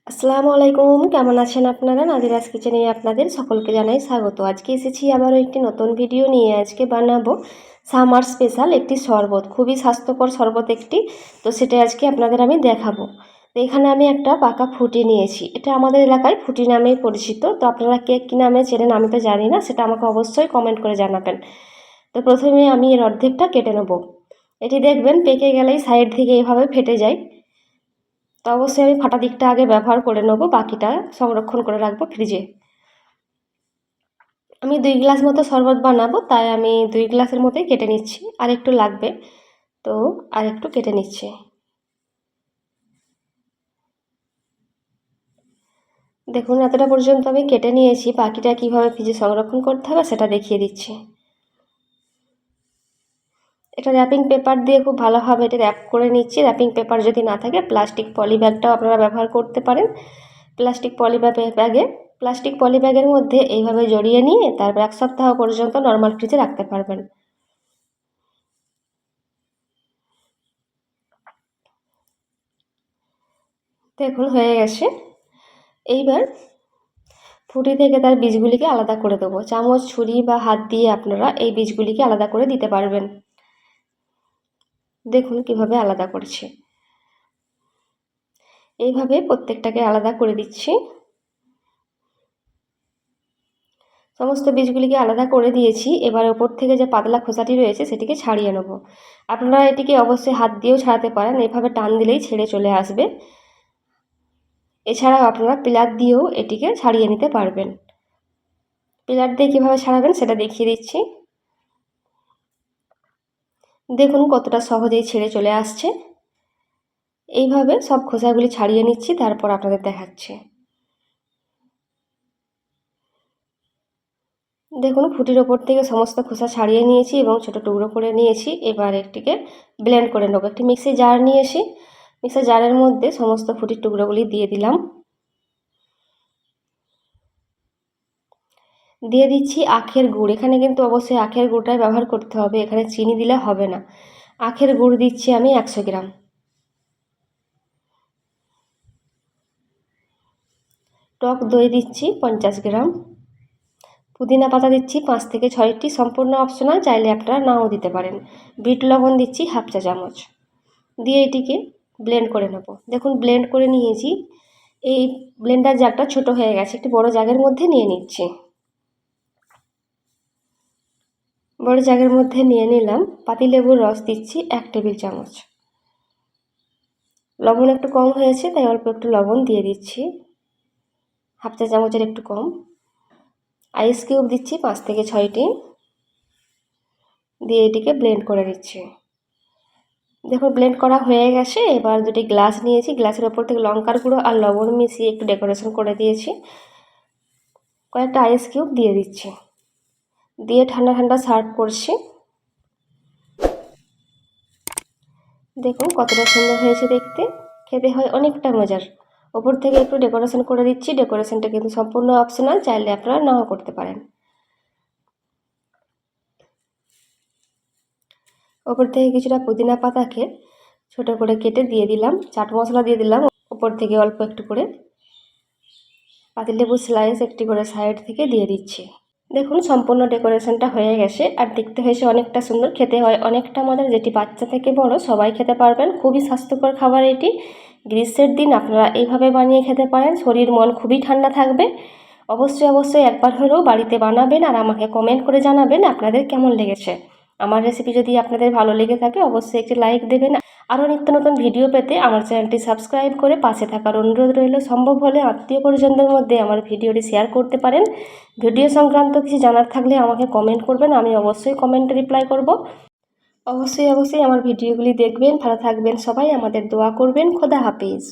আসসালামু আলাইকুম, কেমন আছেন আপনারা? নাদিরাস কিচেনে আপনাদের সকলকে জানাই স্বাগত। আজকে এসেছি আবারও একটি নতুন ভিডিও নিয়ে। আজকে বানাবো সামার স্পেশাল একটি শরবত, খুবই স্বাস্থ্যকর শরবত একটি। তো সেটা আজকে আপনাদের আমি দেখাবো। তো এখানে আমি একটা পাকা ফুটি নিয়েছি, এটা আমাদের এলাকায় ফুটি নামেই পরিচিত। তো আপনারা কে কী নামে চেনেন আমি তো জানি না, সেটা আমাকে অবশ্যই কমেন্ট করে জানাবেন। তো প্রথমে আমি এর অর্ধেকটা কেটে নেব। এটি দেখবেন পেকে গেলেই সাইড থেকে এভাবে ফেটে যায়। তো অবশ্যই আমি ফাটা দিকটা আগে ব্যবহার করে নেব, বাকিটা সংরক্ষণ করে রাখবো ফ্রিজে। আমি 2 গ্লাস মতো শরবত বানাবো, তাই আমি 2 গ্লাসের মতোই কেটে নিচ্ছি। আর একটু লাগবে, তো আর একটু কেটে নিচ্ছি। দেখুন এতটা পর্যন্ত আমি কেটে নিয়েছি, বাকিটা কিভাবে ফ্রিজে সংরক্ষণ করতে হবে সেটা দেখিয়ে দিচ্ছি। এটা র্যাপিং পেপার দিয়ে খুব ভালোভাবে এটা র্যাপ করে নিচ্ছি। র্যাপিং পেপার যদি না থাকে প্লাস্টিক পলি ব্যাগটাও আপনারা ব্যবহার করতে পারেন। প্লাস্টিক পলি ব্যাগের মধ্যে এইভাবে জড়িয়ে নিয়ে তারপর 1 সপ্তাহ পর্যন্ত নর্মাল ফ্রিজে রাখতে পারবেন। দেখুন হয়ে গেছে। এইবার ফুটি থেকে তার বীজগুলিকে আলাদা করে দেবো। চামচ, ছুরি বা হাত দিয়ে আপনারা এই বীজগুলিকে আলাদা করে দিতে পারবেন। দেখুন কিভাবে আলাদা করছি। এইভাবে প্রত্যেকটাকে আলাদা করে দিচ্ছি। সমস্ত বীজগুলিকে আলাদা করে দিয়েছি। এবার ওপর থেকে যে পাতলা খোসাটি রয়েছে সেটিকে ছাড়িয়ে নেব। আপনারা এটিকে অবশ্যই হাত দিয়েও ছাড়াতে পারেন, এভাবে টান দিলেই ছেড়ে চলে আসবে। এছাড়াও আপনারা পিলার দিয়েও এটিকে ছাড়িয়ে নিতে পারবেন। পিলার দিয়ে কীভাবে ছাড়াবেন সেটা দেখিয়ে দিচ্ছি। দেখুন কতটা সহজেই ছেড়ে চলে আসছে। এইভাবে সব খোসাগুলি ছাড়িয়ে নিচ্ছি, তারপর আপনাদের দেখাচ্ছি। দেখুন ফুটির ওপর থেকে সমস্ত খোসা ছাড়িয়ে নিয়েছি এবং ছোটো টুকরো করে নিয়েছি। এবার একটিকে ব্লেন্ড করে নেবো। একটি মিক্সি জার নিয়ে এসে মিক্সি জারের মধ্যে সমস্ত ফুটির টুকরোগুলি দিয়ে দিলাম। দিয়ে দিচ্ছি আখের গুড়। এখানে কিন্তু অবশ্যই আখের গুড়টাই ব্যবহার করতে হবে, এখানে চিনি দিলে হবে না। আখের গুড় দিচ্ছি আমি 100 গ্রাম। টক দই দিচ্ছি 50 গ্রাম। পুদিনা পাতা দিচ্ছি 5 থেকে 6টি, সম্পূর্ণ অপশনাল, চাইলে আপনারা নাও দিতে পারেন। বিট লবণ দিচ্ছি 1/2 চা চামচ। দিয়ে এটিকে ব্লেন্ড করে নেব। দেখুন ব্লেন্ড করে নিয়েছি। এই ব্লেন্ডার জারটা ছোট হয়ে গেছে, একটি বড় জারের মধ্যে নিয়ে নিচ্ছি। বড় জারের মধ্যে নিয়ে নিলাম। পাতিলেবুর রস দিচ্ছি 1 টেবিল চামচ। লবণ একটু কম হয়েছে তাই অল্প একটু লবণ দিয়ে দিচ্ছি, 1/2 চা চামচের একটু কম। আইস কিউব দিচ্ছি 5 থেকে 6টি। দিয়ে এটিকে ব্লেন্ড করে নিচ্ছি। দেখুন ব্লেন্ড করা হয়ে গেছে। এবার 2টি গ্লাস নিয়েছি, গ্লাসের ওপর থেকে লঙ্কার গুঁড়ো আর লবণ মিশিয়ে একটু ডেকোরেশন করে দিয়েছি। কয়েকটা আইস কিউব দিয়ে দিচ্ছি, দিয়ে ঠান্ডা ঠান্ডা সার্ভ করছি। দেখুন কতটা সুন্দর হয়েছে দেখতে, খেতে হয় অনেকটা মজার। ওপর থেকে একটু ডেকোরেশন করে দিচ্ছি। ডেকোরেশনটা কিন্তু সম্পূর্ণ অপশনাল, চাইলে আপনারা নাও করতে পারেন। ওপর থেকে কিছুটা পুদিনা পাতাকে ছোটো করে কেটে দিয়ে দিলাম। চাট মশলা দিয়ে দিলাম ওপর থেকে অল্প একটু করে। পাতিলেবু স্লাইস একটি করে সাইড থেকে দিয়ে দিচ্ছি। দেখুন সম্পূর্ণ ডেকোরেশনটা হয়ে গেছে, আর দেখতে হয়েছে অনেকটা সুন্দর, খেতে হয় অনেকটা মজার, যেটি বাচ্চা থেকে বড় সবাই খেতে পারবেন। খুবই স্বাস্থ্যকর খাবার এটি। গ্রীষ্মের দিন আপনারা এইভাবে বানিয়ে খেতে পারেন, শরীর মন খুবই ঠান্ডা থাকবে। অবশ্যই একবার হলেও বাড়িতে বানাবেন আর আমাকে কমেন্ট করে জানাবেন আপনাদের কেমন লেগেছে। আমার রেসিপি যদি আপনাদের ভালো লেগে থাকে অবশ্যই একটি লাইক দেবেন। আরও নিত্য নতুন ভিডিও পেতে আমার চ্যানেলটি সাবস্ক্রাইব করে পাশে থাকার অনুরোধ রইল। সম্ভব হলে আত্মীয় পরিজনদের মধ্যে আমার ভিডিওটি শেয়ার করতে পারেন। ভিডিও সংক্রান্ত কিছু জানার থাকলে আমাকে কমেন্ট করবেন, আমি অবশ্যই কমেন্টে রিপ্লাই করব। অবশ্যই আমার ভিডিওগুলি দেখবেন। ভালো থাকবেন সবাই, আমাদের দোয়া করবেন। খোদা হাফেজ।